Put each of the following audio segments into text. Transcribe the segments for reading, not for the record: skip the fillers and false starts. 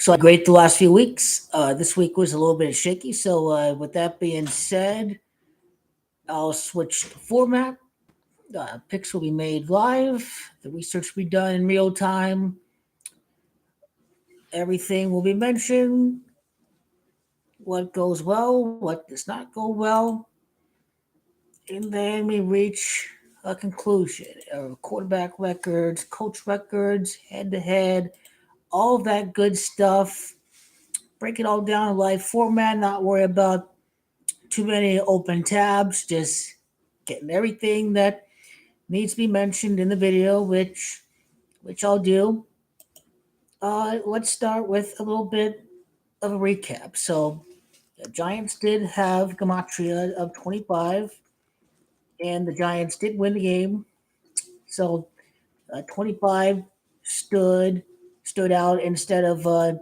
So I great the last few weeks. This week was a little bit shaky. So with that being said, I'll switch the format. Picks will be made live. The research will be done in real time. Everything will be mentioned. What goes well, what does not go well, and then we reach a conclusion. Quarterback records, coach records, head to head, all that good stuff. Break it all down in live format. Not worry about too many open tabs, just getting everything that needs to be mentioned in the video, which I'll do. Let's start with a little bit of a recap. So the Giants did have Gematria of 25, and the Giants did win the game. So 25 stood stood out instead of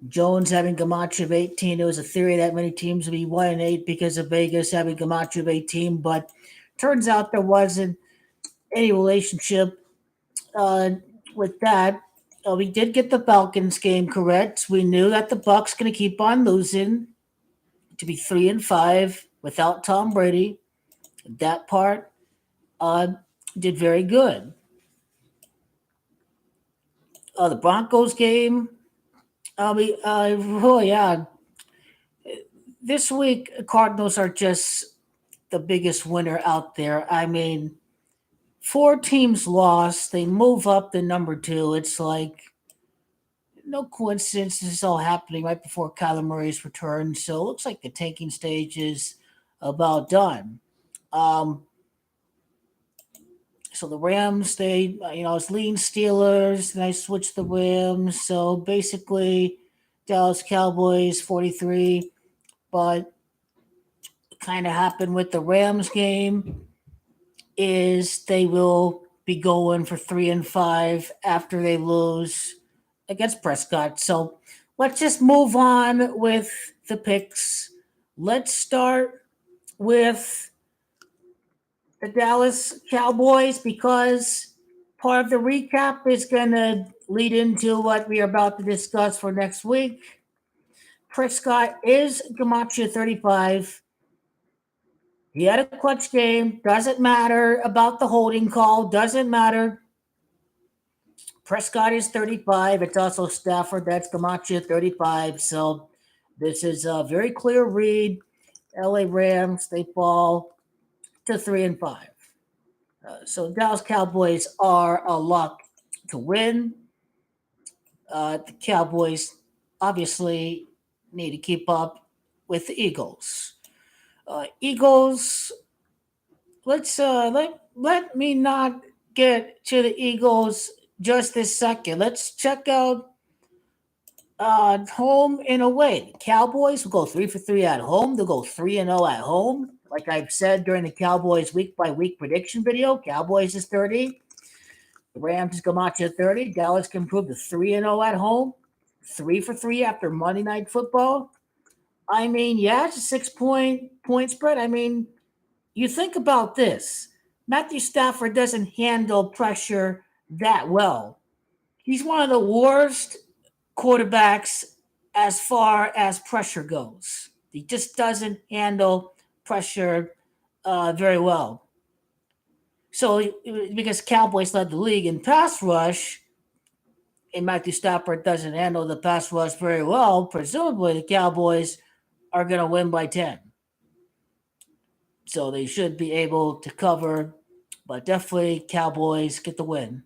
Jones having Gematria of 18. There was a theory that many teams would be 1-8 because of Vegas having Gematria of 18, but turns out there wasn't any relationship uh, with that. We did get the Falcons game correct. We knew that the Bucks going to keep on losing to be 3-5 without Tom Brady. That part uh, did very good. The Broncos game. Oh yeah, this week Cardinals are just the biggest winner out there. I mean, four teams lost. They move up to number two. It's like no coincidence this is all happening right before Kyler Murray's return. So it looks like the tanking stage is about done. Um, so the Rams, it's lean Steelers, and I switched the Rams. So basically, Dallas Cowboys 43, but kind of happened with the Rams game is they will be going for 3-5 after they lose against Prescott. So let's just move on with the picks. Let's start with the Dallas Cowboys because part of the recap is going to lead into what we are about to discuss for next week. Prescott is Gematria 35. He had a clutch game. Doesn't matter about the holding call. Doesn't matter. Prescott is 35. It's also Stafford. That's Camacho 35. So this is a very clear read. LA Rams, they fall to 3-5. So Dallas Cowboys are a lock to win. The Cowboys obviously need to keep up with the Eagles. Eagles, let me not get to the Eagles just this second. Let's check out home and away. The Cowboys will go 3 for 3 at home. They'll go 3-0 at home. Like I've said during the Cowboys week by week prediction video, Cowboys is 30. The Rams is Camacho 30. Dallas can improve to 3-0 at home. 3 for 3 after Monday Night Football. I mean, yeah, it's a 6-point spread. I mean, you think about this. Matthew Stafford doesn't handle pressure that well. He's one of the worst quarterbacks as far as pressure goes. He just doesn't handle pressure very well. So, because Cowboys led the league in pass rush, and Matthew Stafford doesn't handle the pass rush very well, presumably the Cowboys are going to win by 10. So they should be able to cover, but definitely Cowboys get the win.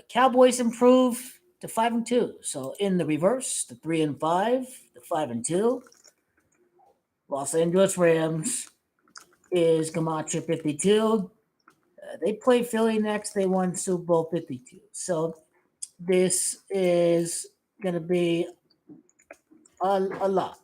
Cowboys improve to 5-2. So in the reverse, the 3-5, the 5-2. Los Angeles Rams is Gematria 52. They play Philly next. They won Super Bowl 52. So this is going to be a lock.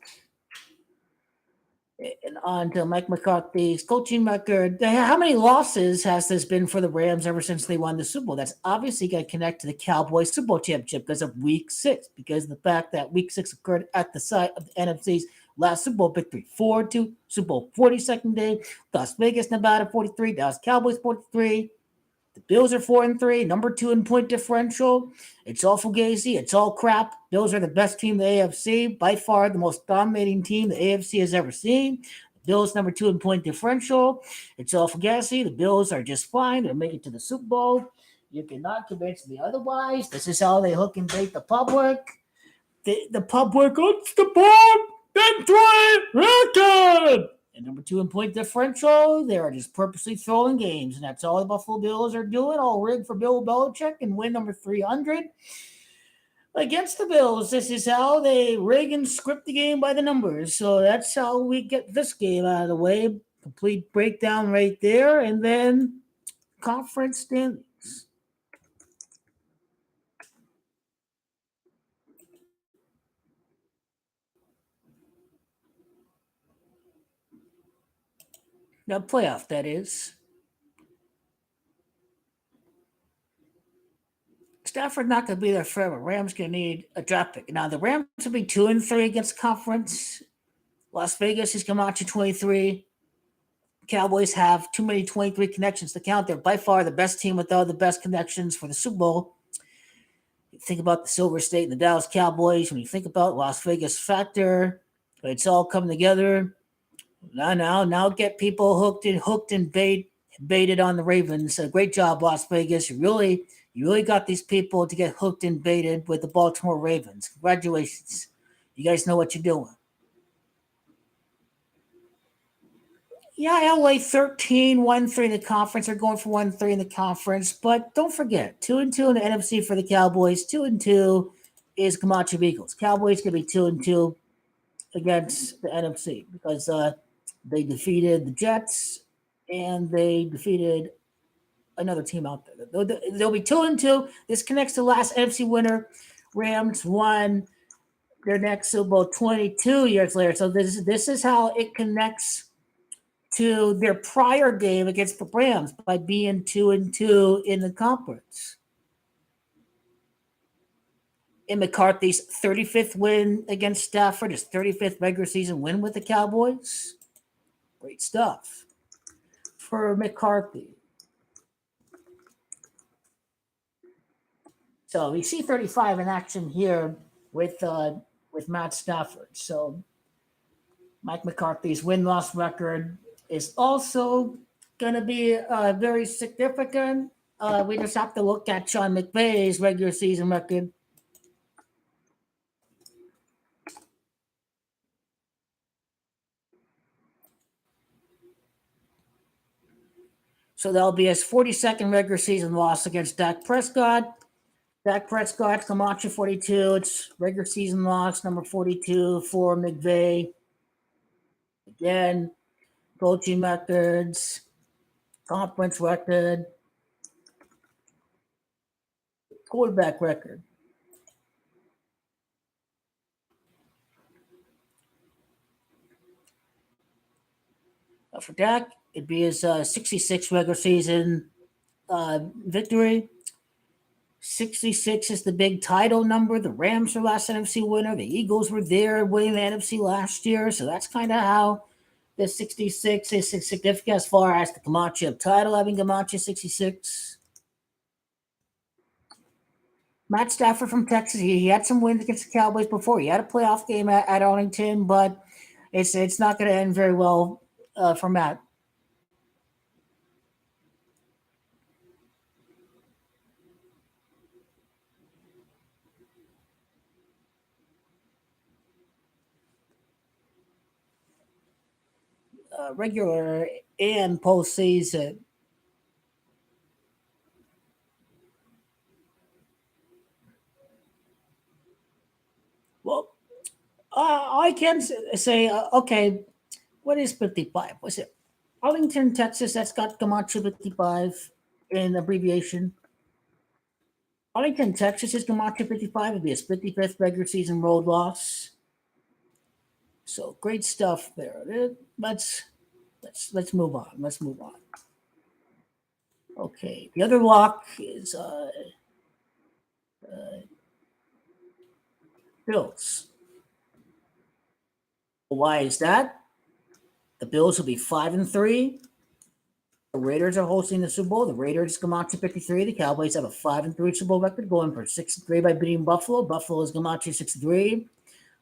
And on to Mike McCarthy's coaching record. How many losses has this been for the Rams ever since they won the Super Bowl? That's obviously going to connect to the Cowboys Super Bowl championship because of Week 6, because of the fact that Week 6 occurred at the site of the NFC's last Super Bowl victory. 4-2, Super Bowl 42nd day, Las Vegas, Nevada 43, Dallas Cowboys 43. The Bills are 4-3, number 2 in point differential. It's all fugazi. It's all crap. Bills are the best team in the AFC, by far the most dominating team the AFC has ever seen. Bills number 2 in point differential. It's all fugazi. The Bills are just fine. They'll make it to the Super Bowl. You cannot convince me otherwise. This is how they hook and bait the public. The public wants the bomb, then throw it, record. And number 2 in point differential, they are just purposely throwing games, and that's all the Buffalo Bills are doing. All rigged for Bill Belichick and win number 300 against the Bills. This is how they rig and script the game by the numbers. So that's how we get this game out of the way. Complete breakdown right there, and then conference standings. Now, playoff, that is. Stafford not going to be there forever. Rams going to need a draft pick. Now, the Rams will be 2-3 against conference. Las Vegas is Camacho 23. Cowboys have too many 23 connections to count. They're by far the best team with all the best connections for the Super Bowl. You think about the Silver State and the Dallas Cowboys. When you think about Las Vegas factor, it's all coming together. Now get people hooked and baited on the Ravens. Great job, Las Vegas. You really got these people to get hooked and baited with the Baltimore Ravens. Congratulations. You guys know what you're doing. Yeah, LA 13, 1-3 in the conference. They're going for 1-3 in the conference. But don't forget, 2-2 in the NFC for the Cowboys. 2-2 is Camacho Eagles. Cowboys going to be 2-2 against the NFC because they defeated the Jets and they defeated another team out there. They'll be 2-2. This connects to the last NFC winner. Rams won their next Super Bowl 22 years later. So this is how it connects to their prior game against the Rams by being 2-2 in the conference. In McCarthy's 35th win against Stafford, his 35th regular season win with the Cowboys. Great stuff for McCarthy. So we see 35 in action here with Matt Stafford. So Mike McCarthy's win-loss record is also going to be very significant. We just have to look at Sean McVay's regular season record. So that'll be his 42nd regular season loss against Dak Prescott. Dak Prescott, Camacho 42. It's regular season loss number 42 for McVay. Again, coaching records, conference record, quarterback record. For Dak, it'd be his 66th regular season victory. 66 is the big title number. The Rams were last NFC winner. The Eagles were there winning the NFC last year. So that's kind of how the 66 is significant as far as the Camacho title having Camacho 66. Matt Stafford from Texas, he had some wins against the Cowboys before. He had a playoff game at Arlington, but it's not going to end very well for Matt. Regular and postseason. Well, I can say, okay, what is 55? What's it? Arlington, Texas, that's got Camacho 55 in abbreviation. Arlington, Texas is Camacho 55. It'd be his 55th regular season road loss. So great stuff there. Let's move on. Let's move on. Okay, the other lock is Bills. Why is that? The Bills will be 5-3. Raiders are hosting the Super Bowl. The Raiders come out to 53. The Cowboys have a 5-3 Super Bowl record, going for 6-3 by beating Buffalo. Buffalo's come out to 6-3.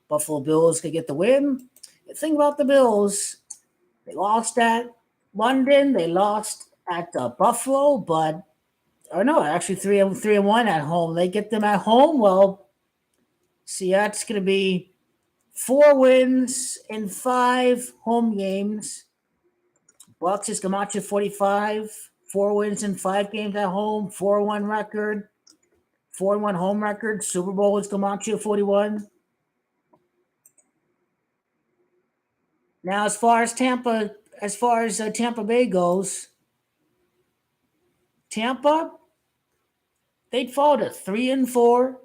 Buffalo Bills could get the win. The thing about the Bills, they lost at London. They lost at Buffalo, but or no, actually 3-1 at home. They get them at home. Well, see, that's going to be 4 wins in 5 home games. Bucks is Camacho 45, 4 wins in 5 games at home, 4-1 record, 4-1 home record. Super Bowl is Camacho 41. Now, as far as Tampa Bay goes, Tampa they'd fall to 3-4.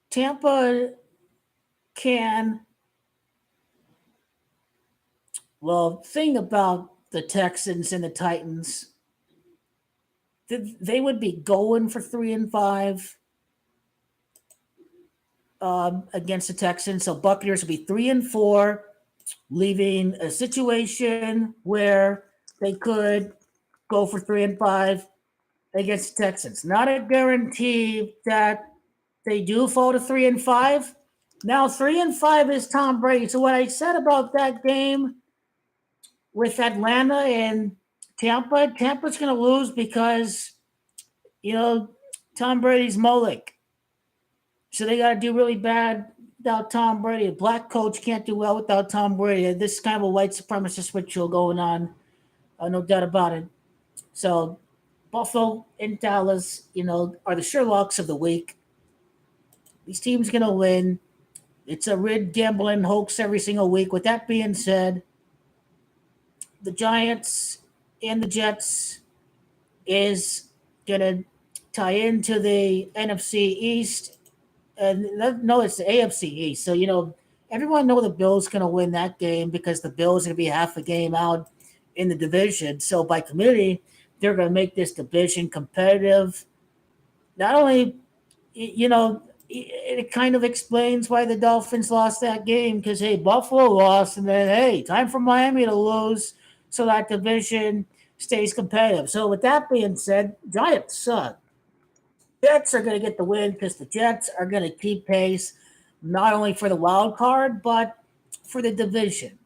Tampa can thing about the Texans and the Titans, they would be going for 3-5 against the Texans. So Buccaneers would be 3-4, leaving a situation where they could go for 3-5 against the Texans. Not a guarantee that they do fall to 3-5. Now 3-5 is Tom Brady. So what I said about that game with Atlanta and Tampa's going to lose because Tom Brady's Moloch. So they got to do really bad without Tom Brady. A black coach can't do well without Tom Brady. This is kind of a white supremacist ritual going on, no doubt about it. So Buffalo and Dallas, are the Sherlocks of the week. These teams going to win. It's a rigged gambling hoax every single week. With that being said, the Giants and the Jets is going to tie into the NFC East. No, it's the AFC East. So, everyone know the Bills going to win that game because the Bills are going to be half a game out in the division. So by committee, they're going to make this division competitive. Not only, it kind of explains why the Dolphins lost that game because, hey, Buffalo lost, and then, hey, time for Miami to lose so that division stays competitive. So with that being said, Giants suck. Jets are going to get the win because the Jets are going to keep pace not only for the wild card, but for the division.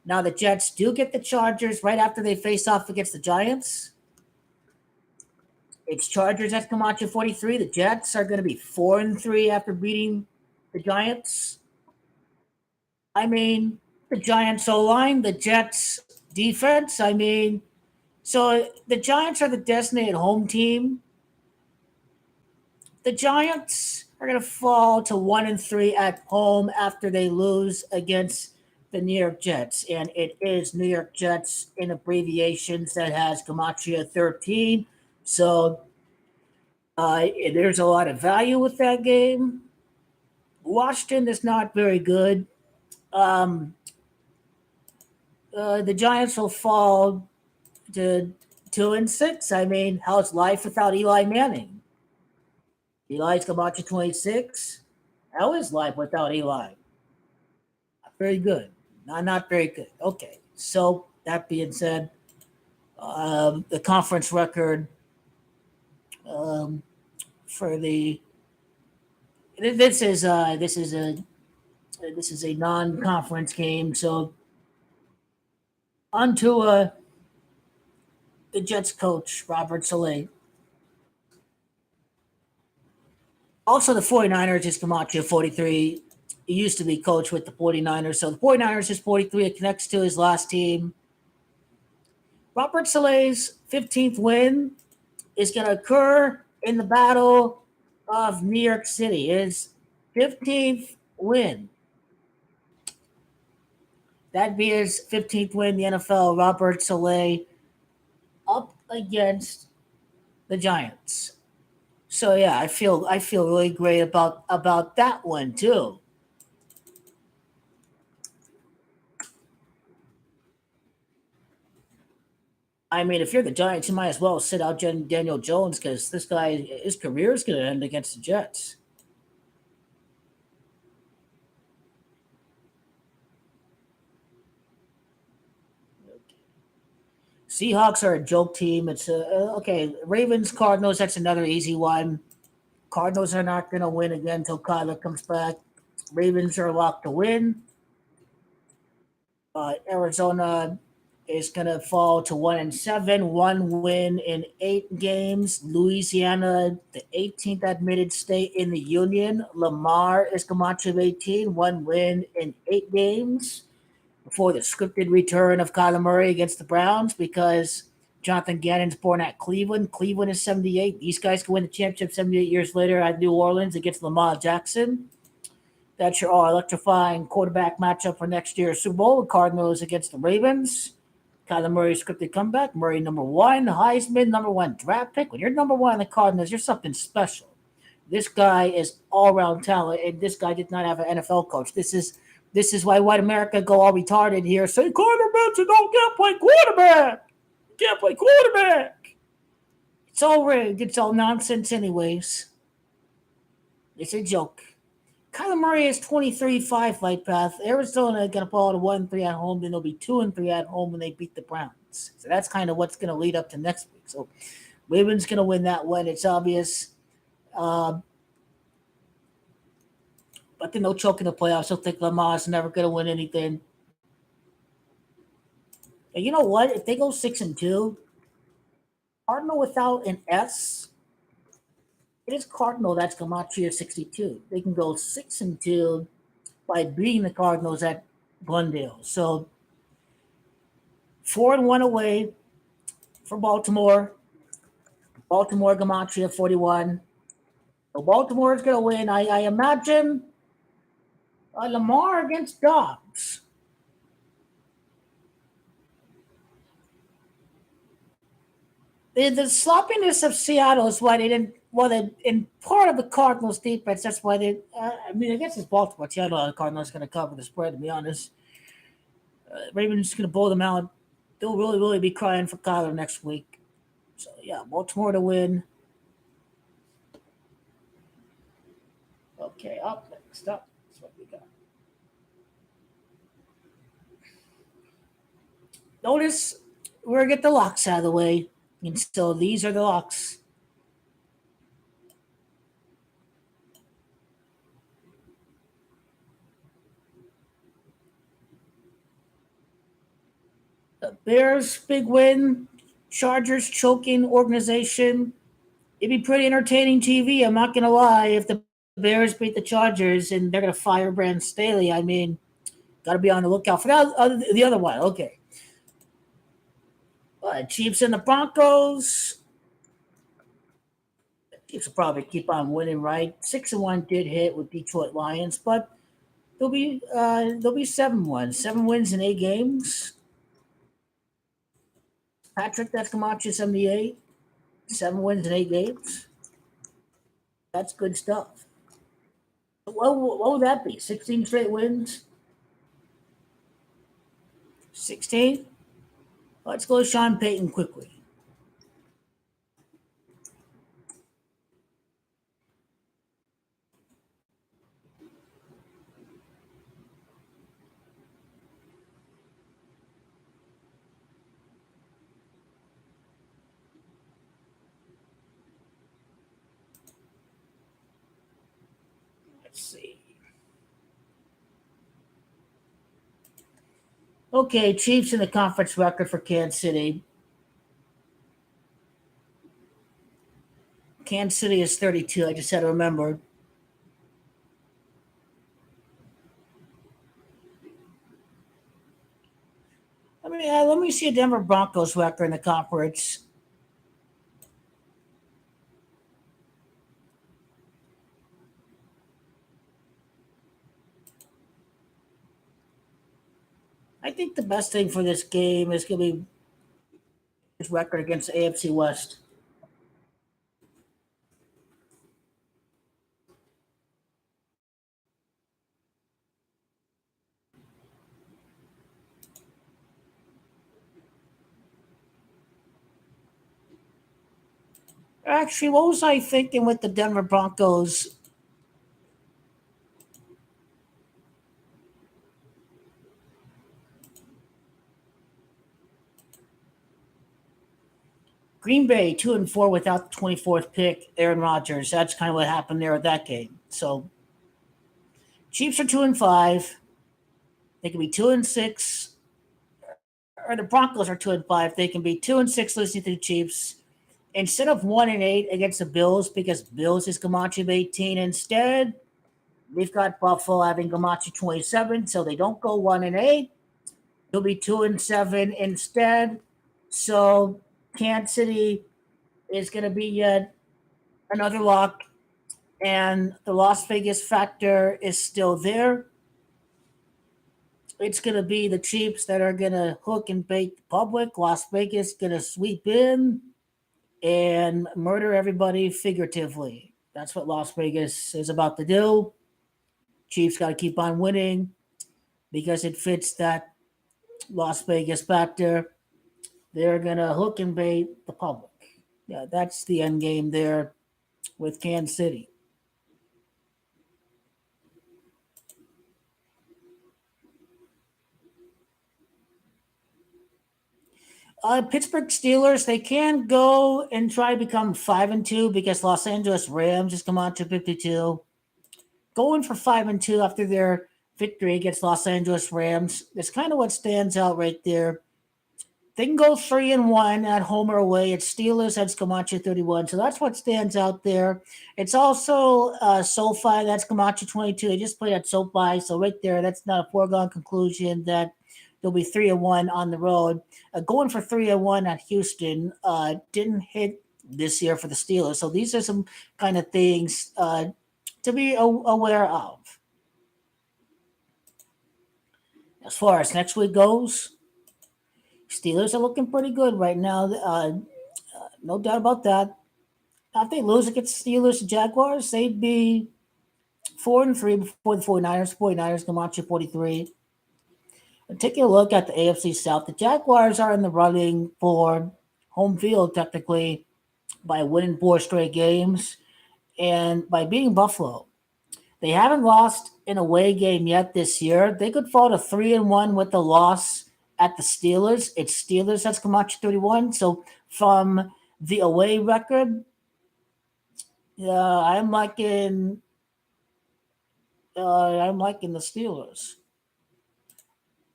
Now, the Jets do get the Chargers right after they face off against the Giants. It's Chargers at Camacho 43. The Jets are going to be 4-3 after beating the Giants. I mean, the Giants O-line, the Jets defense. So the Giants are the designated home team. The Giants are going to fall to 1-3 at home after they lose against the New York Jets. And it is New York Jets in abbreviations that has Gematria 13. So there's a lot of value with that game. Washington is not very good. The Giants will fall to 2-6. How's life without Eli Manning? Eli's Gematria 26. How is life without Eli? Not very good. Not very good. Okay. So that being said, the conference record for the this is a non-conference game. So on to the Jets coach Robert Saleh. Also, the 49ers is Camacho 43. He used to be coach with the 49ers. So the 49ers is 43. It connects to his last team. Robert Saleh's 15th win is going to occur in the Battle of New York City. His 15th win. That'd be his 15th win in the NFL. Robert Saleh up against the Giants. So yeah, I feel really great about that one too. If you're the Giants, you might as well sit out Daniel Jones because this guy, his career is going to end against the Jets. Seahawks are a joke team. It's okay. Ravens, Cardinals. That's another easy one. Cardinals are not going to win again until Kyler comes back. Ravens are locked to win. Arizona is going to fall to 1-7, one win in 8 games. Louisiana, the 18th admitted state in the union. Lamar is Camacho of 18, one win in 8 games before the scripted return of Kyler Murray against the Browns because Jonathan Gannon's born at Cleveland. Cleveland is 78. These guys can win the championship 78 years later at New Orleans against Lamar Jackson. That's your all electrifying quarterback matchup for next year's Super Bowl. Cardinals against the Ravens. Kyler Murray scripted comeback. Murray number one. Heisman number one draft pick. When you're number one in the Cardinals, you're something special. This guy is all around talent, and this guy did not have an NFL coach. This is why white America go all retarded here. Say quarterbacks you don't can't play quarterback. You can't play quarterback. It's all rigged. It's all nonsense anyways. It's a joke. Kyler Murray is 23-5 fight path. Arizona going to fall to 1-3 at home. Then they'll be 2-3 at home when they beat the Browns. So that's kind of what's going to lead up to next week. So Ravens going to win that one. It's obvious. But then they'll choke in the playoffs. They'll think Lamar's never going to win anything. And you know what? If they go 6-2, Cardinal without an S, it is Cardinal that's Camacho at 62. They can go 6-2 by beating the Cardinals at Glendale. So 4-1 away for Baltimore. Baltimore Camacho at 41. So Baltimore is going to win. I imagine Lamar against Dobbs. The sloppiness of Seattle is why they didn't. Well, in part of the Cardinals' defense, that's why they. I guess it's Baltimore. Seattle, the Cardinals going to cover the spread. To be honest, Ravens going to blow them out. They'll really, really be crying for Kyler next week. So yeah, Baltimore to win. Okay, up next up. That's what we got. Notice we're gonna get the locks out of the way, and so these are the locks. Bears big win. Chargers choking organization. It'd be pretty entertaining TV. I'm not gonna lie. If the Bears beat the Chargers and they're gonna fire Brand Staley, got to be on the lookout for that. The other one. Okay. Chiefs and the Broncos. Chiefs will probably keep on winning, right? 6-1 did hit with Detroit Lions, but they'll be 7-1. 7 wins in 8 games. Patrick, that's Camacho 78. 7 wins in 8 games. That's good stuff. What would that be? 16 straight wins? 16? Let's go Sean Payton quickly. Let's see. Okay, Chiefs in the conference record for Kansas City. Kansas City is 32. I just had to remember. Let me see a Denver Broncos record in the conference. I think the best thing for this game is going to be his record against the AFC West. Actually, what was I thinking with the Denver Broncos? Green Bay 2-4 without the 24th pick, Aaron Rodgers. That's kind of what happened there with that game. So Chiefs are 2-5. They can be 2-6, or the Broncos are 2-5. They can be 2-6 listening to the Chiefs instead of 1-8 against the Bills because Bills is Gamache 18 instead. We've got Buffalo having Gamache 27, so they don't go 1-8. They'll be 2-7 instead. So Kansas City is going to be yet another lock, and the Las Vegas factor is still there. It's going to be the Chiefs that are going to hook and bait the public. Las Vegas going to sweep in and murder everybody figuratively. That's what Las Vegas is about to do. Chiefs got to keep on winning because it fits that Las Vegas factor. They're going to hook and bait the public. Yeah, that's the end game there with Kansas City. Pittsburgh Steelers, they can go and try to become 5-2 because Los Angeles Rams just come out to 52. Going for 5-2 after their victory against Los Angeles Rams. That's kind of what stands out right there. They can go 3-1 at home or away. It's Steelers, that's Camacho 31. So that's what stands out there. It's also SoFi, that's Camacho 22. They just played at SoFi. So right there, that's not a foregone conclusion that they'll be 3-1 on the road. Going for 3-1 at Houston didn't hit this year for the Steelers. So these are some kind of things to be aware of. As far as next week goes, Steelers are looking pretty good right now. No doubt about that. Now, if they lose against Steelers and Jaguars, they'd be 4-3 before the 49ers. 49ers can watch you 43. And taking a look at the AFC South, the Jaguars are in the running for home field technically by winning 4 straight games and by beating Buffalo. They haven't lost an away game yet this year. They could fall to 3-1 with the loss at the Steelers. It's Steelers that's Camacho 31. So from the away record, I'm liking the Steelers.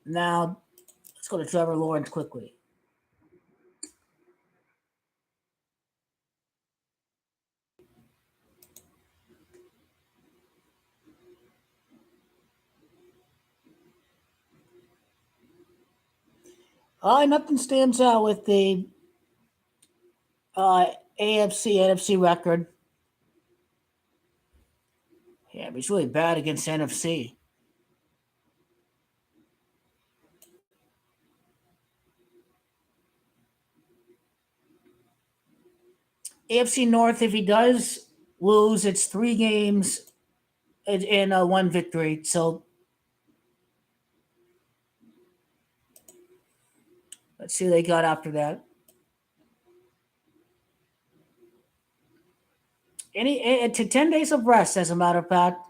Now let's go to Trevor Lawrence quickly. Nothing stands out with the uh, AFC NFC record. Yeah, but he's really bad against NFC. AFC North, if he does lose, it's 3 games and 1 victory. So let's see what they got after that. To 10 days of rest, as a matter of fact.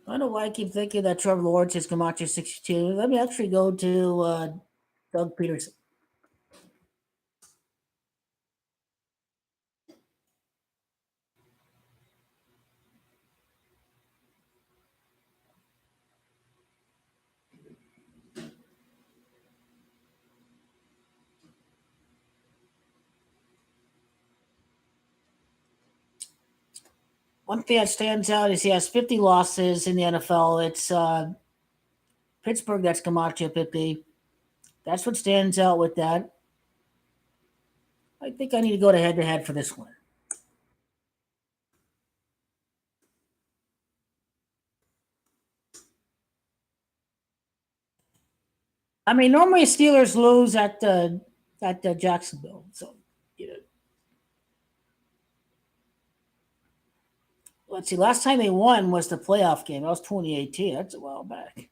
I don't know why I keep thinking that Trevor Lawrence is Camacho 62. Let me actually go to Doug Peterson. One thing that stands out is he has 50 losses in the NFL. It's Pittsburgh that's Camacho 50. That's what stands out with that. I think I need to go to head for this one. I mean, normally Steelers lose at Jacksonville. So, you know, let's see. Last time they won was the playoff game. That was 2018. That's a while back.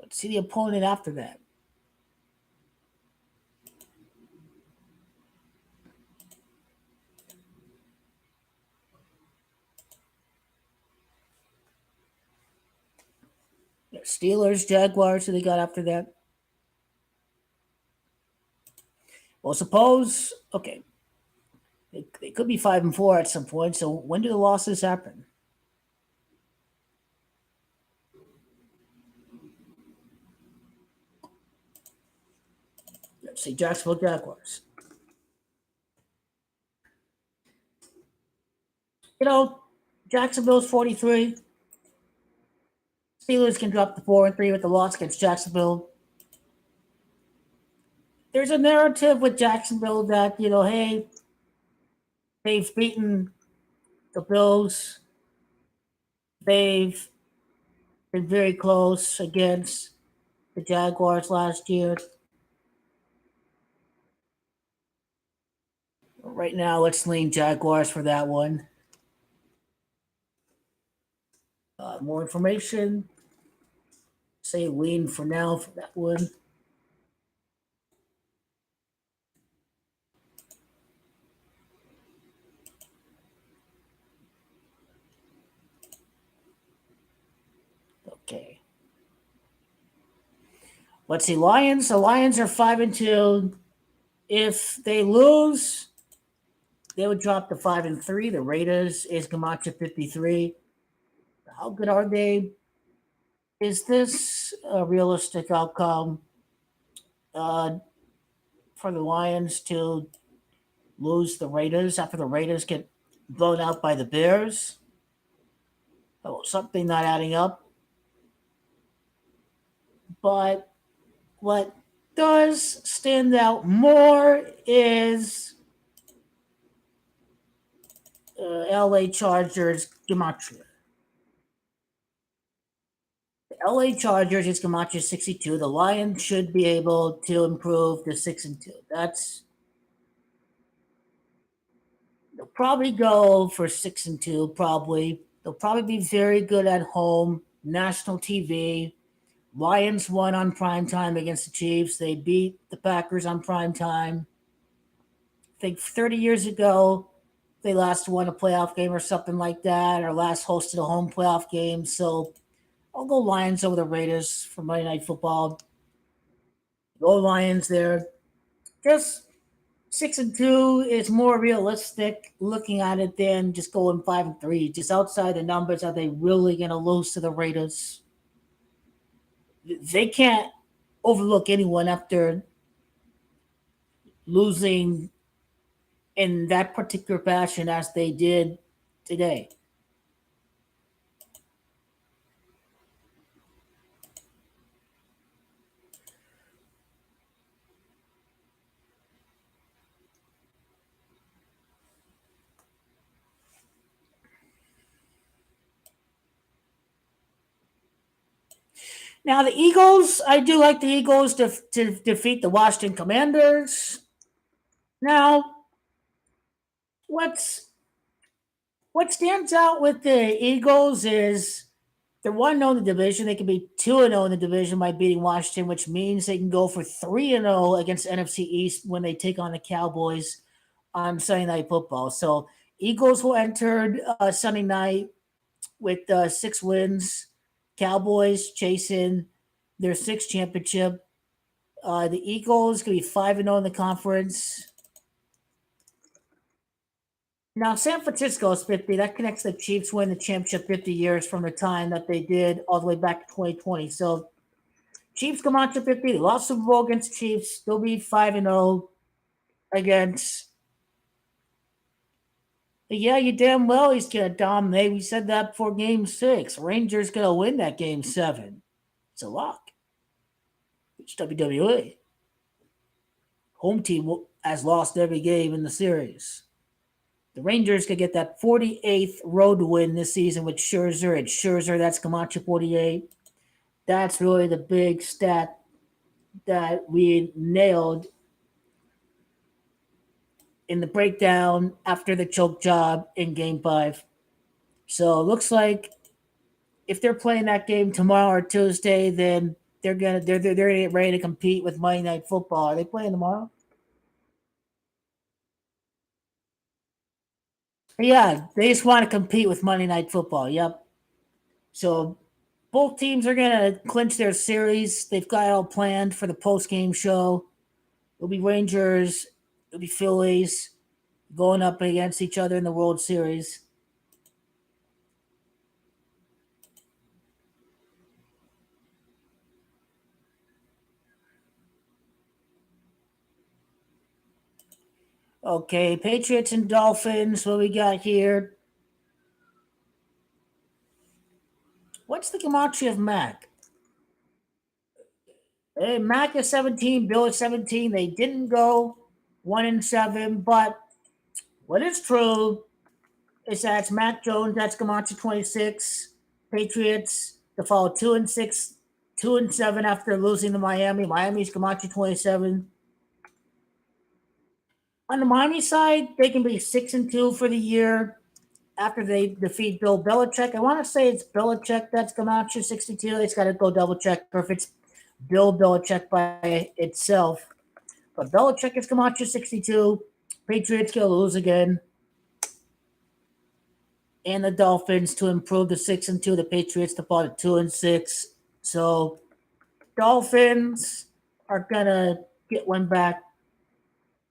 Let's see the opponent after that. Steelers, Jaguars, who they got after that? Well, suppose, okay, they could be 5-4 at some point. So when do the losses happen? Let's see, Jacksonville Jaguars. You know, Jacksonville's 43. Steelers can drop to 4-3 with the loss against Jacksonville. There's a narrative with Jacksonville that, hey, they've beaten the Bills. They've been very close against the Jaguars last year. Right now, let's lean Jaguars for that one. More information. Say lean for now for that one. Okay. Let's see. Lions. The Lions are 5-2. If they lose, they would drop to 5-3. The Raiders is Camacho 53. How good are they? Is this a realistic outcome uh, for the Lions to lose the Raiders after the Raiders get blown out by the Bears? Oh, something not adding up. But what does stand out more is LA Chargers Gematria. The LA Chargers is Gematria 62. The Lions should be able to improve to 6-2. They'll probably go for 6-2. Probably they'll probably be very good at home. National TV. Lions won on prime time against the Chiefs. They beat the Packers on prime time. I think 30 years ago, they last won a playoff game or something like that, or last hosted a home playoff game. So I'll go Lions over the Raiders for Monday Night Football. Go Lions there. Just 6-2 is more realistic looking at it than just going 5-3. Just outside the numbers, are they really going to lose to the Raiders? They can't overlook anyone after losing in that particular fashion as they did today. Now the Eagles, I do like the Eagles to defeat the Washington Commanders. Now, what's what stands out with the Eagles is they're 1-0 in the division. They can be 2-0 in the division by beating Washington, which means they can go for 3-0 against NFC East when they take on the Cowboys on Sunday Night Football. So Eagles will enter Sunday night with 6 wins. Cowboys chasing their sixth championship. The Eagles going to be 5-0 in the conference. Now, San Francisco is 50. That connects the Chiefs win the championship 50 years from the time that they did all the way back to 2020. So, Chiefs come on to 50. They lost Super Bowl against the Chiefs. They'll be 5-0 against. Yeah, you damn well he's going to dominate. We said that before game 6. Rangers going to win that game 7. It's a lock. It's WWE. Home team has lost every game in the series. The Rangers could get that 48th road win this season with Scherzer. And Scherzer, that's Camacho 48. That's really the big stat that we nailed in the breakdown after the choke job in Game 5. So it looks like if they're playing that game tomorrow or Tuesday, then they're get ready to compete with Monday Night Football. Are they playing tomorrow? Yeah, they just want to compete with Monday Night Football. Yep. So Both teams are going to clinch their series. They've got it all planned for the post game show. It'll be Rangers, it'll be Phillies going up against each other in the World Series. Okay, Patriots and Dolphins. What we got here? What's the gematria of Mac? Hey, Mac is 17, Bill is 17. They didn't go 1-7, but what is true is that it's Mac Jones, that's gematria 26. Patriots to fall 2-6, 2-7 after losing to Miami. Miami's gematria 27. On the Miami side, they can be 6-2 for the year after they defeat Bill Belichick. I want to say it's Belichick that's gematria 62. It's got to go double check, or if it's Bill Belichick by itself. But Belichick is gematria 62. Patriots going to lose again. And the Dolphins to improve to 6-2. The Patriots to fall to 2-6. So Dolphins are gonna get one back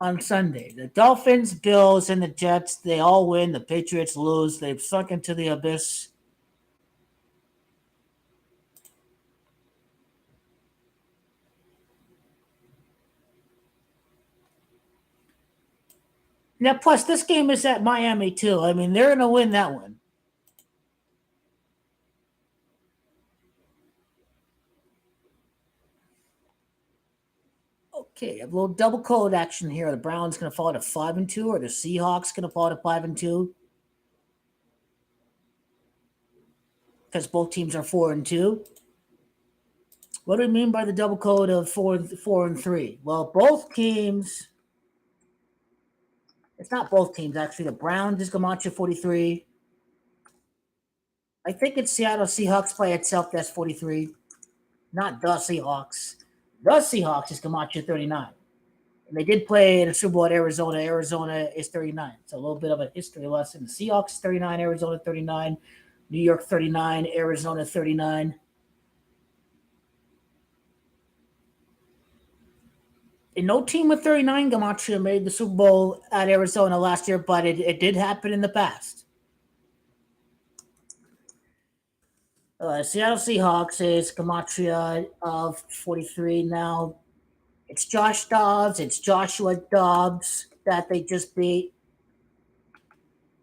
on Sunday. The Dolphins, Bills, and the Jets, they all win. The Patriots lose. They've sunk into the abyss. Now, plus this game is at Miami too. I mean, they're gonna win that one. Okay, a little double code action here. The Browns gonna fall to 5-2, or the Seahawks gonna fall to 5-2? Because both teams are 4-2. What do we mean by the double code of 4-3? Well, both teams. It's not both teams actually. The Browns is gematria 43. I think it's Seattle Seahawks by itself. That's 43. Not the Seahawks. The Seahawks is gematria 39. And they did play in a Super Bowl at Arizona. Arizona is 39. It's a little bit of a history lesson. The Seahawks 39, Arizona 39, New York 39, Arizona 39. And no team with 39 gematria made the Super Bowl at Arizona last year, but it did happen in the past. Seattle Seahawks is gematria of 43 now. It's Josh Dobbs. It's Joshua Dobbs that they just beat.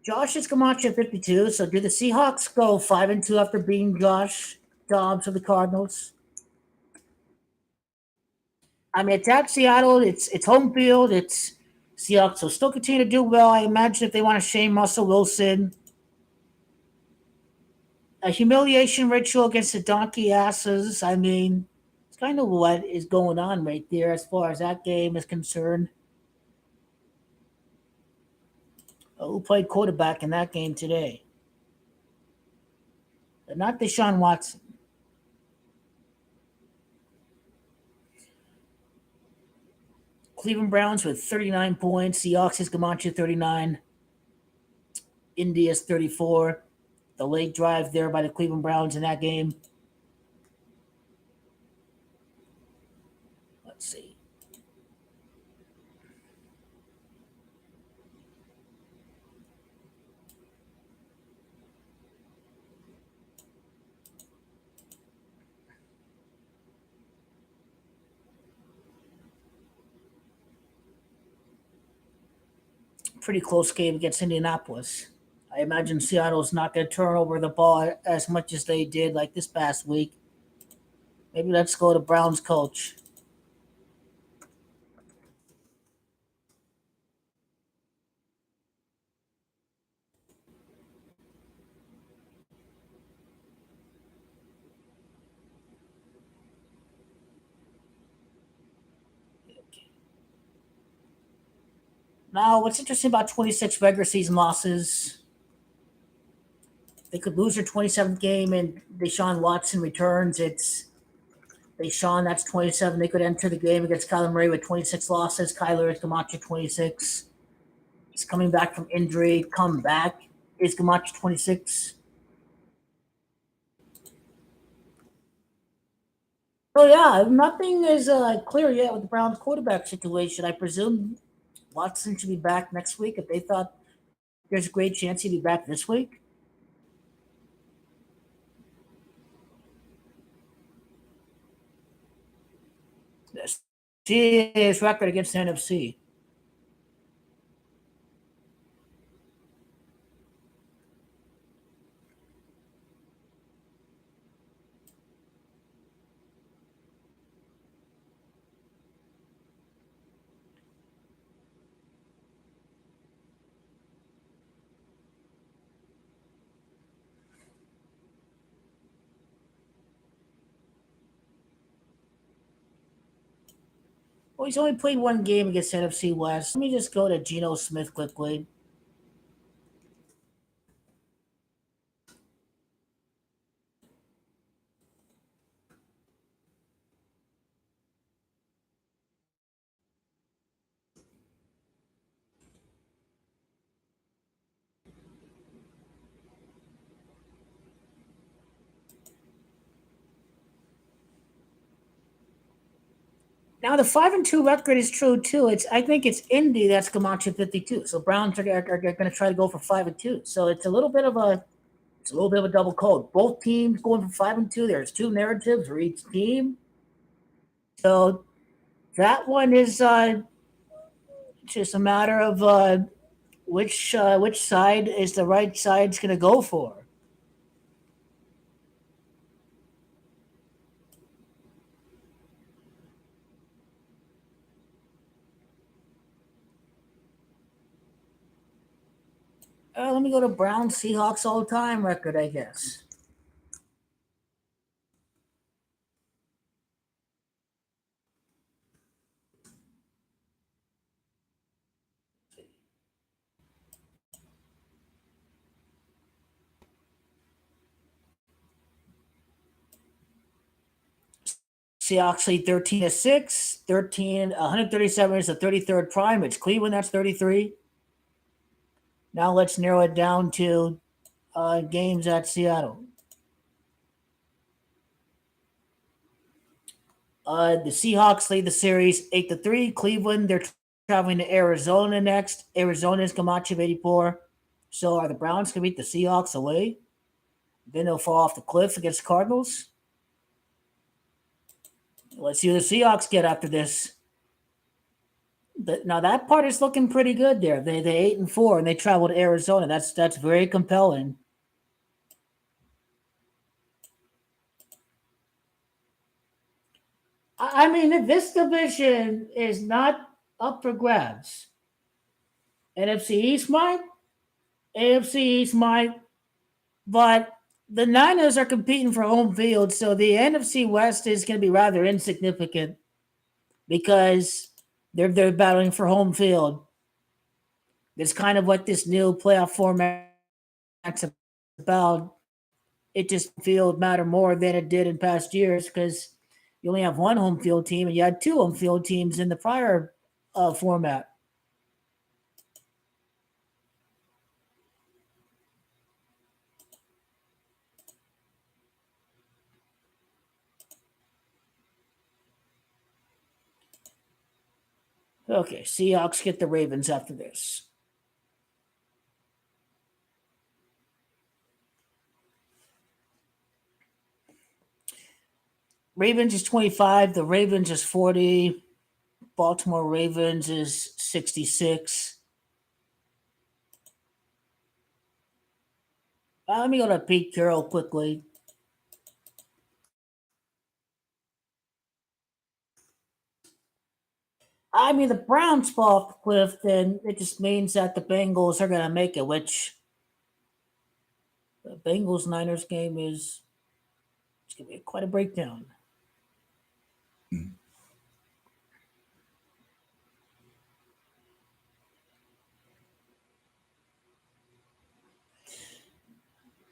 Josh is gematria 52. So do the Seahawks go 5-2 after beating Josh Dobbs of the Cardinals? I mean, it's at Seattle. It's home field. It's Seahawks will still continue to do well. I imagine if they want to shame Russell Wilson, a humiliation ritual against the donkey asses. I mean, it's kind of what is going on right there as far as that game is concerned. Who played quarterback in that game today? Not Deshaun Watson. Cleveland Browns with 39 points. Seahawks is gematria 39. India's 34. The late drive there by the Cleveland Browns in that game. Let's see. Pretty close game against Indianapolis. I imagine Seattle's not going to turn over the ball as much as they did like this past week. Maybe let's go to Browns coach. Now, what's interesting about 26 regular season losses, they could lose their 27th game and Deshaun Watson returns. It's Deshaun, that's 27. They could enter the game against Kyler Murray with 26 losses. Kyler is gematria 26. He's coming back from injury. Come back is gematria 26. So yeah, nothing is clear yet with the Browns quarterback situation. I presume Watson should be back next week. If they thought there's a great chance he'd be back this week. See his record against the NFC. Well, he's only played one game against NFC West. Let me just go to Geno Smith quickly. Now the 5-2 record is true too. It's I think it's Indy that's Camacho 52. So Browns are going to try to go for 5-2. So it's a little bit of a double code. Both teams going for 5-2. There's two narratives for each team. So that one is just a matter of which side is the right side's going to go for. Let me go to Browns Seahawks all time record, I guess. Seahawks lead 13-6, 137 is the 33rd prime. It's Cleveland, that's 33. Now let's narrow it down to games at Seattle. The Seahawks lead the series 8-3. Cleveland, they're traveling to Arizona next. Arizona's Camacho 84. So are the Browns going to beat the Seahawks away? Then they'll fall off the cliff against Cardinals. Let's see what the Seahawks get after this. Now that part is looking pretty good there. They 8-4 and they travel to Arizona. That's very compelling. I mean, this division is not up for grabs. NFC East might, AFC East might, but the Niners are competing for home field, so the NFC West is going to be rather insignificant because they're battling for home field. It's kind of what this new playoff format's about. It just field matter more than it did in past years because you only have one home field team and you had two home field teams in the prior format. Okay, Seahawks get the Ravens after this. Ravens is 25. The Ravens is 40. Baltimore Ravens is 66. Let me go to Pete Carroll quickly. I mean, the Browns fall off the cliff, then it just means that the Bengals are going to make it, which the Bengals Niners game is it's going to be quite a breakdown.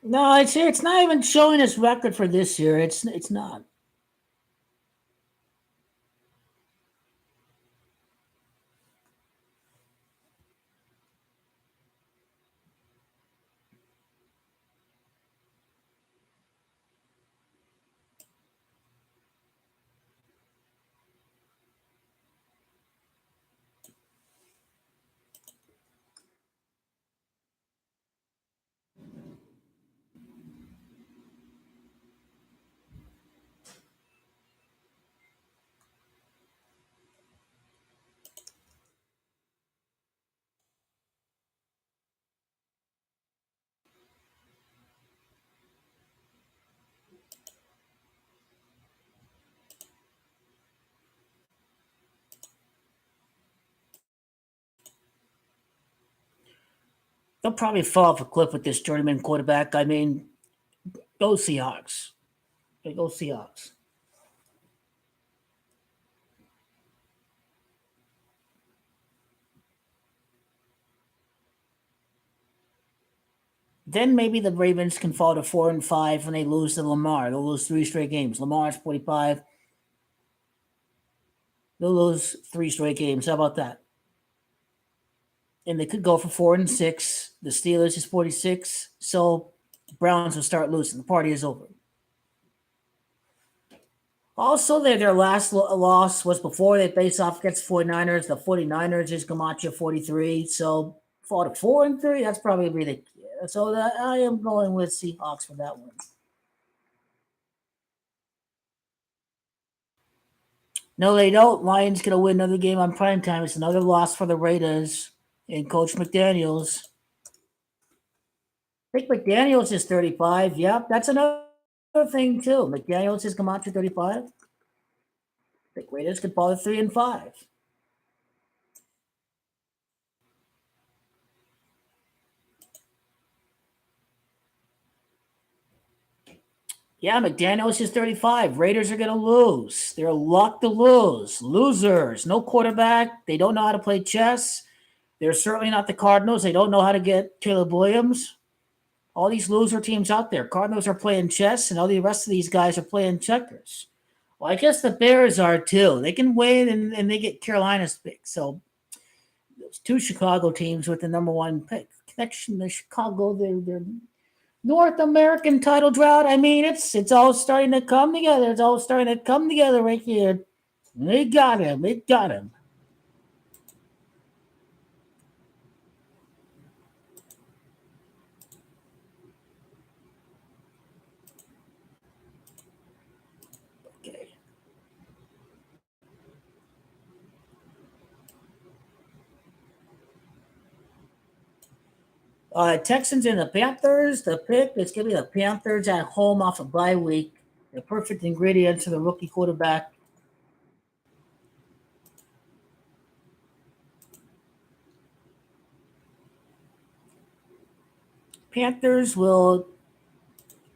No, it's not even showing his record for this year. It's not. They'll probably fall off a cliff with this journeyman quarterback. I mean, go Seahawks. Yeah, go Seahawks. Then maybe the Ravens can fall to 4-5 when they lose to Lamar. They'll lose three straight games. Lamar's 45. They'll lose three straight games. How about that? And they could go for 4-6. The Steelers is 46. So Browns will start losing. The party is over. Also, their last loss was before they face off against 49ers. The 49ers is Gamacha 43. So fall to 4-3. That's probably ridiculous. So I am going with Seahawks for that one. No, they don't. Lions going to win another game on prime time. It's another loss for the Raiders and Coach McDaniels. I think McDaniels is 35. Yep, that's another thing too. McDaniels has come out to 35. I think Raiders could fall to 3-5. Yeah, McDaniels is 35. Raiders are going to lose. They're luck to lose. Losers. No quarterback. They don't know how to play chess. They're certainly not the Cardinals. They don't know how to get Caleb Williams. All these loser teams out there. Cardinals are playing chess, and all the rest of these guys are playing checkers. Well, I guess the Bears are too. They can win, and they get Carolina's pick. So those two Chicago teams with the number one pick. Connection to Chicago, they're North American title drought. I mean, it's all starting to come together. It's all starting to come together right here. They got him. They got him. Okay. Texans and the Panthers. The pick is going to be the Panthers at home off a bye week. The perfect ingredients for the rookie quarterback. Panthers will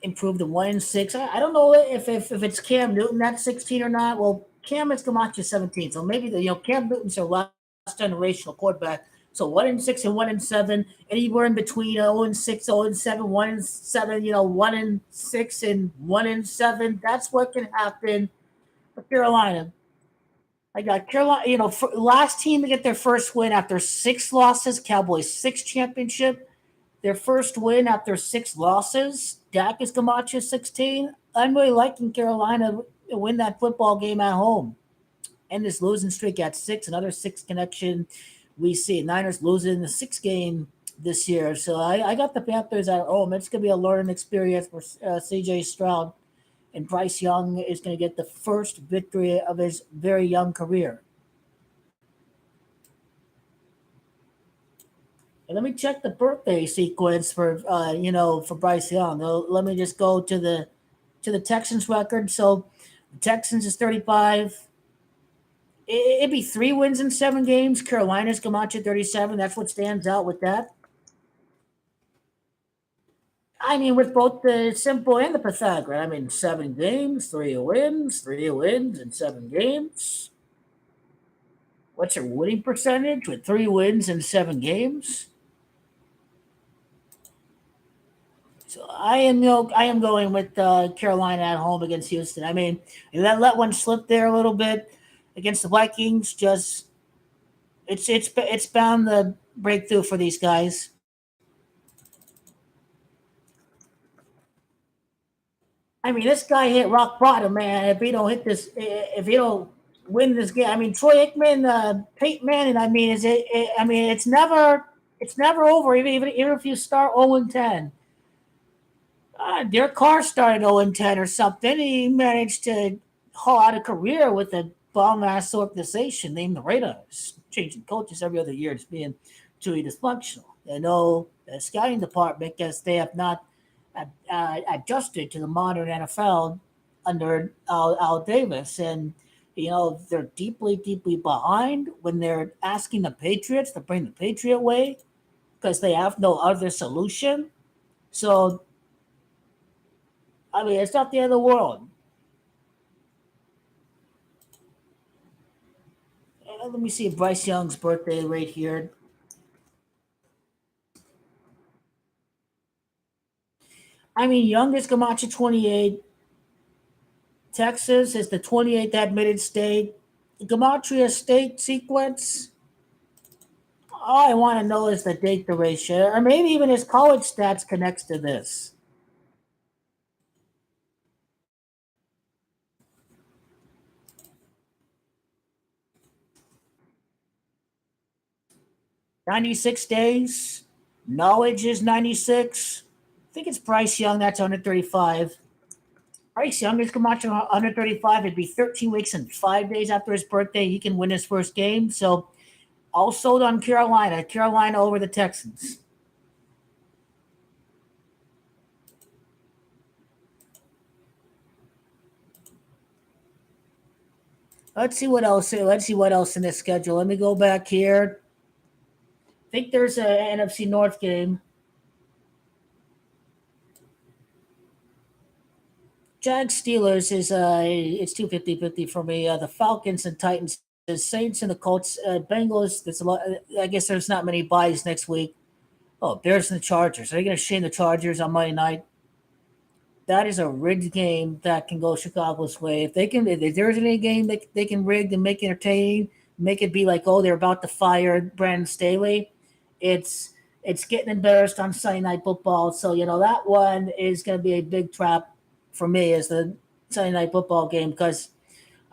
improve to 1-6. I don't know if it's Cam Newton at 16 or not. Well, Cam is Camacho 17, so maybe Cam Newton's their last generational quarterback. So 1-6 and 1-7, anywhere in between 0-6, 0-7, 1-7, 1-6 and 1-7. That's what can happen for Carolina. I got Carolina, last team to get their first win after six losses. Cowboys six championship. Their first win after six losses. Dak is Camacho 16. I'm really liking Carolina to win that football game at home. And this losing streak at six, another six connection. We see Niners losing the six game this year. So I got the Panthers at home. It's going to be a learning experience for CJ Stroud. And Bryce Young is going to get the first victory of his very young career. And let me check the birthday sequence for Bryce Young. Let me just go to the Texans record. So the Texans is 35. It'd be 3 wins in 7 games. Carolina's Camacho 37. That's what stands out with that. I mean, with both the simple and the Pythagorean. I mean, 7 games, 3 wins in 7 games. What's your winning percentage with 3 wins in 7 games? So I am going with Carolina at home against Houston. I mean, let one slip there a little bit against the Vikings. Just it's bound to break through for these guys. I mean, this guy hit rock bottom, man. If he don't hit this, if he don't win this game, I mean, Troy Aikman, Peyton Manning. I mean, I mean, it's never over. Even if you start 0-10. Derek Carr started 0-10 or something. He managed to haul out a career with a bomb ass organization named the Raiders, changing coaches every other year. It's being truly dysfunctional. I know the scouting department, because they have not adjusted to the modern NFL under Al Davis. And, they're deeply, deeply behind when they're asking the Patriots to bring the Patriot way. because they have no other solution. So, I mean, it's not the end of the world. Let me see Bryce Young's birthday right here. I mean, Young is Camacho 28. Texas is the 28th admitted state. Gematria state sequence. All I want to know is the date duration, or maybe even his college stats connects to this. 96 days. Knowledge is 96. I think it's Bryce Young, that's 135. Bryce Young is Camacho 135. It'd be 13 weeks and 5 days after his birthday. He can win his first game. So, all sold on Carolina. Carolina over the Texans. Let's see what else. Let's see what else in this schedule. Let me go back here. I think there's an NFC North game. Jags Steelers is it's 250-50 for me. The Falcons and Titans, the Saints and the Colts, Bengals. There's a lot. I guess there's not many buys next week. Oh, Bears and the Chargers. Are they going to shame the Chargers on Monday night? That is a rigged game that can go Chicago's way. If they can, if there's any game that they can rig and make it entertaining, make it be like, oh, they're about to fire Brandon Staley. It's it's getting embarrassed on Sunday Night Football. So that one is going to be a big trap for me as the Sunday Night Football game because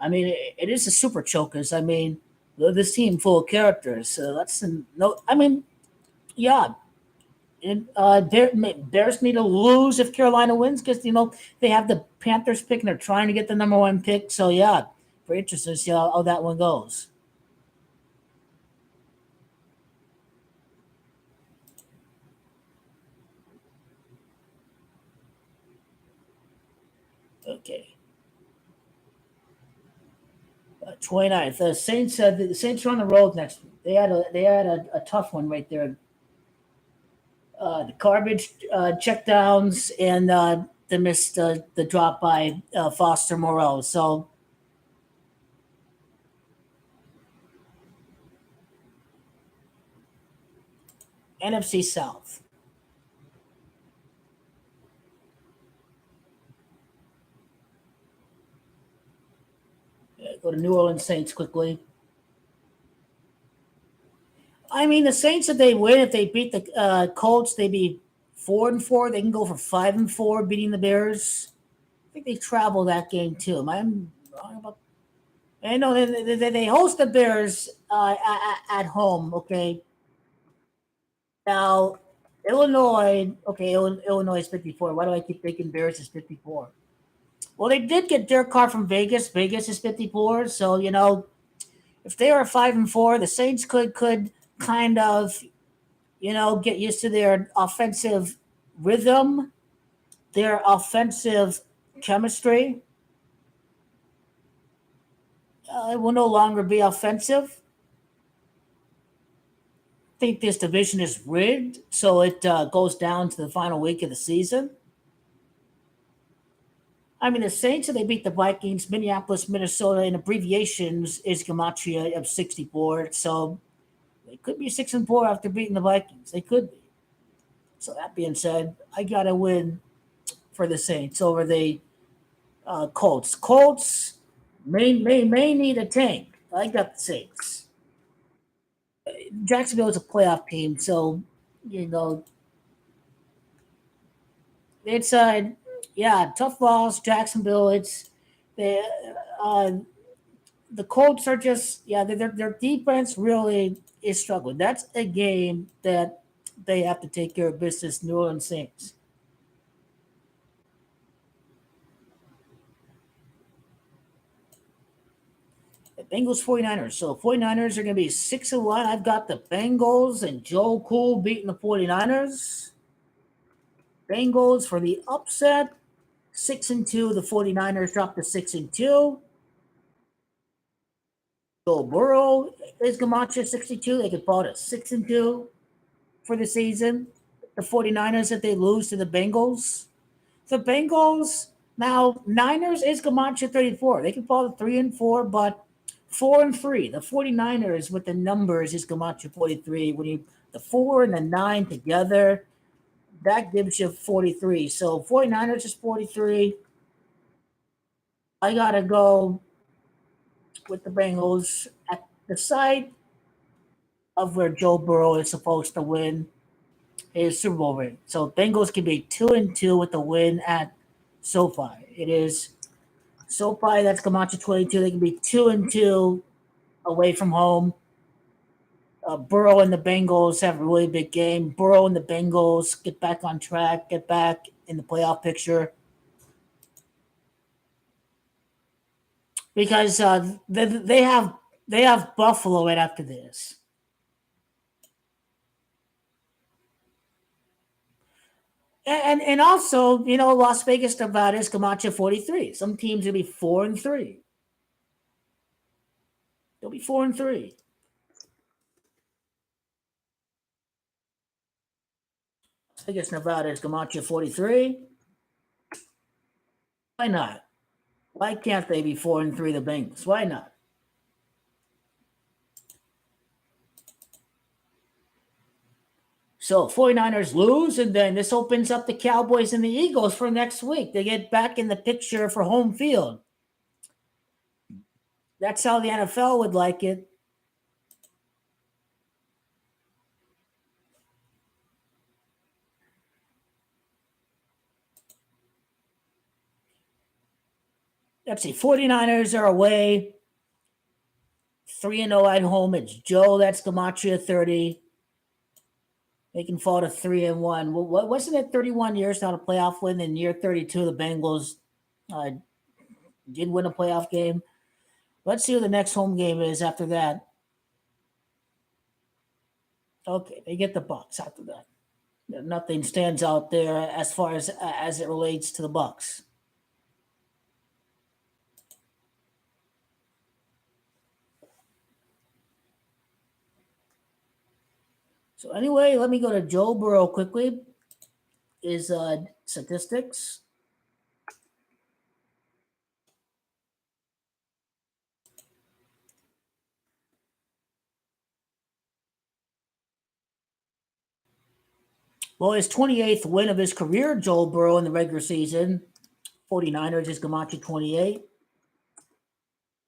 I mean it is a super chokers. I mean this team full of characters. So that's no. I mean yeah, Bears need to lose if Carolina wins because they have the Panthers pick and they're trying to get the number one pick. So yeah, very interesting to see how that one goes. Okay, 29th. The Saints are on the road next week. They had a tough one right there. The garbage checkdowns and the missed the drop by Foster Moreau. So NFC South. Go to New Orleans Saints quickly. I mean, the Saints, if they win, if they beat the Colts, they'd be 4-4. They can go for 5-4, beating the Bears. I think they travel that game too. Am I wrong about? I know they host the Bears at home. Okay, now Illinois. Okay, Illinois is 54. Why do I keep thinking Bears is 54? Well, they did get Derek Carr from Vegas. Vegas is 54. So if they are 5-4, the Saints could kind of get used to their offensive rhythm, their offensive chemistry. It will no longer be offensive. I think this division is rigged, so it goes down to the final week of the season. I mean, the Saints, they beat the Vikings, Minneapolis, Minnesota, in abbreviations is Gematria of 64. So they could be 6-4 after beating the Vikings. They could be. So that being said, I got to win for the Saints over the Colts. Colts may need a tank. I got the Saints. Jacksonville is a playoff team, so you know it's yeah, tough loss. Jacksonville. It's they uh, the Colts are just their defense really is struggling. That's a game that they have to take care of business. New Orleans Saints. The Bengals 49ers. So 49ers are going to be 6-1. I've got the Bengals and Joe Cool beating the 49ers. Bengals for the upset. 6-2. The 49ers dropped to 6-2. Joe Burrow is Gamacha 62. They could fall to 6-2. for the season. The 49ers, if they lose to the Bengals. The Bengals, now, Niners is Camacho 34. They can fall to 3-4, but 4-3. The 49ers with the numbers is Camacho 43. When you the 4 and the 9 together, that gives you 43. So 49ers is 43. I gotta go with the Bengals at the site of where Joe Burrow is supposed to win his Super Bowl ring. So Bengals can be 2-2 with the win at SoFi. It is SoFi, that's Camacho 22. They can be 2-2 away from home. Burrow and the Bengals have a really big game. Burrow and the Bengals get back on track, get back in the playoff picture because they have Buffalo right after this. And also, Las Vegas Nevada is Camacho 43. Some teams will be 4-3. They'll be 4-3. I guess Nevada is Camacho 43. Why not? Why can't they be 4-3, the Bengals? Why not? So 49ers lose, and then this opens up the Cowboys and the Eagles for next week. They get back in the picture for home field. That's how the NFL would like it. Let's see. 49ers are away. 3-0 at home. It's Joe. That's Gematria 30. They can fall to 3-1. Well, wasn't it 31 years without a playoff win? In year 32, the Bengals uh, did win a playoff game. Let's see who the next home game is after that. Okay, they get the Bucks after that. Nothing stands out there as far as it relates to the Bucks. So anyway, let me go to Joe Burrow quickly. His statistics. Well, his 28th win of his career, Joe Burrow, in the regular season. 49ers is Gamache 28.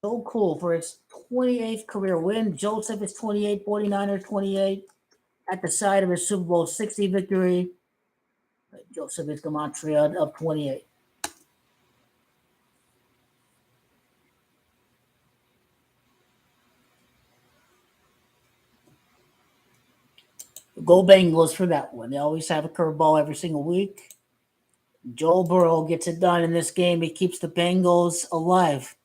So cool for his 28th career win. Joseph is 28, 49ers 28. At the side of his Super Bowl 60 victory, Joseph is Gematria of 28. Go Bengals for that one. They always have a curveball every single week. Joe Burrow gets it done in this game. He keeps the Bengals alive.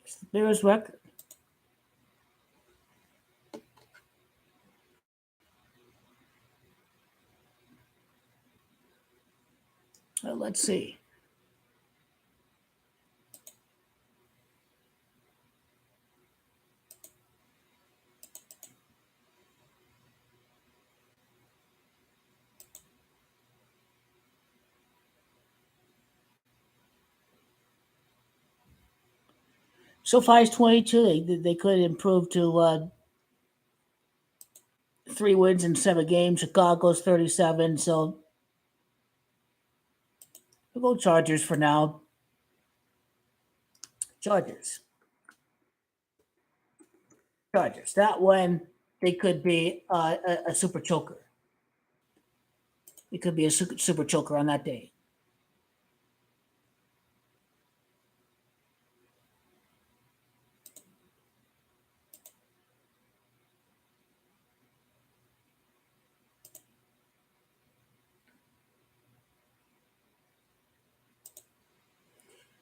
It's the Bears' record. Let's see. So far, it's 22. They could improve to 3 wins in 7 games. Chicago's 37. So we'll go Chargers for now. Chargers. Chargers. That one, they could be a super choker. It could be a super choker on that day.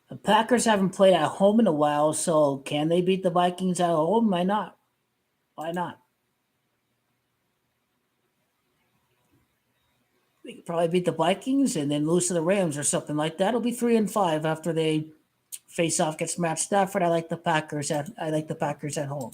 The Packers haven't played at home in a while, so can they beat the Vikings at home? Why not? Why not? They could probably beat the Vikings and then lose to the Rams or something like that. It'll be 3-5 after they face off against Matt Stafford. I like the Packers at home.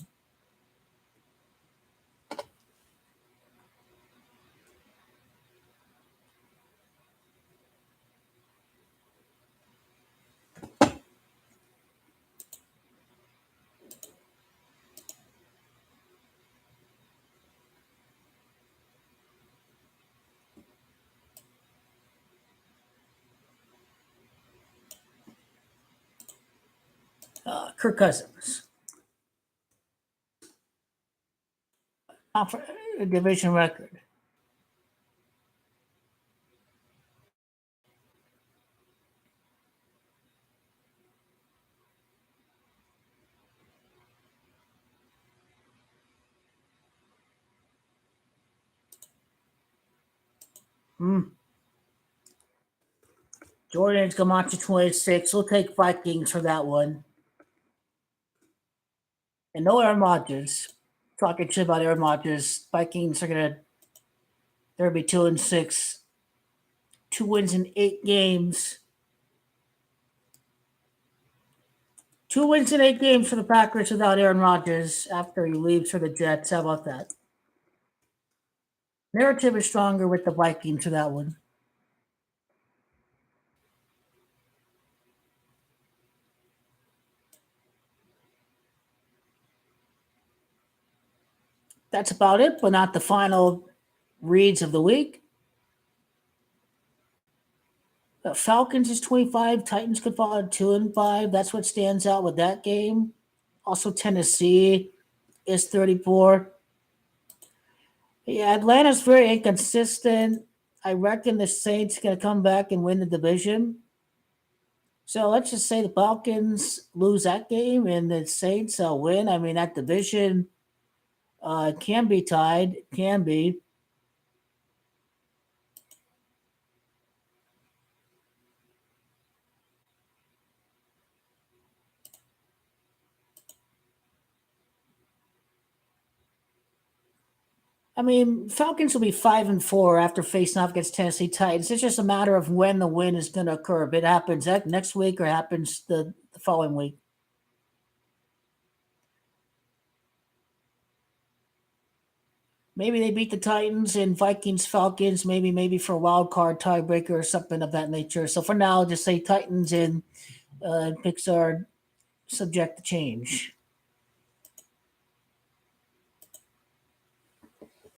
Kirk Cousins. Confer- Division record. Hmm. Jordan's come on to 26. We'll take Vikings for that one. And no Aaron Rodgers. Talking shit about Aaron Rodgers. Vikings are they'll be 2-6. 2 wins in 8 games. 2 wins in 8 games for the Packers without Aaron Rodgers after he leaves for the Jets. How about that? Narrative is stronger with the Vikings for that one. That's about it, but not the final reads of the week. Falcons is 25. Titans could fall at 2-5. That's what stands out with that game. Also, Tennessee is 34. Yeah, Atlanta's very inconsistent. I reckon the Saints going to come back and win the division. So let's just say the Falcons lose that game and the Saints win. I mean, that division can be tied. Can be. I mean, Falcons will be 5-4 after facing off against Tennessee Titans. It's just a matter of when the win is going to occur. If it happens next week or happens the following week. Maybe they beat the Titans and Vikings, Falcons, maybe for a wild card tiebreaker or something of that nature. So for now, I'll just say Titans and picks are subject to change.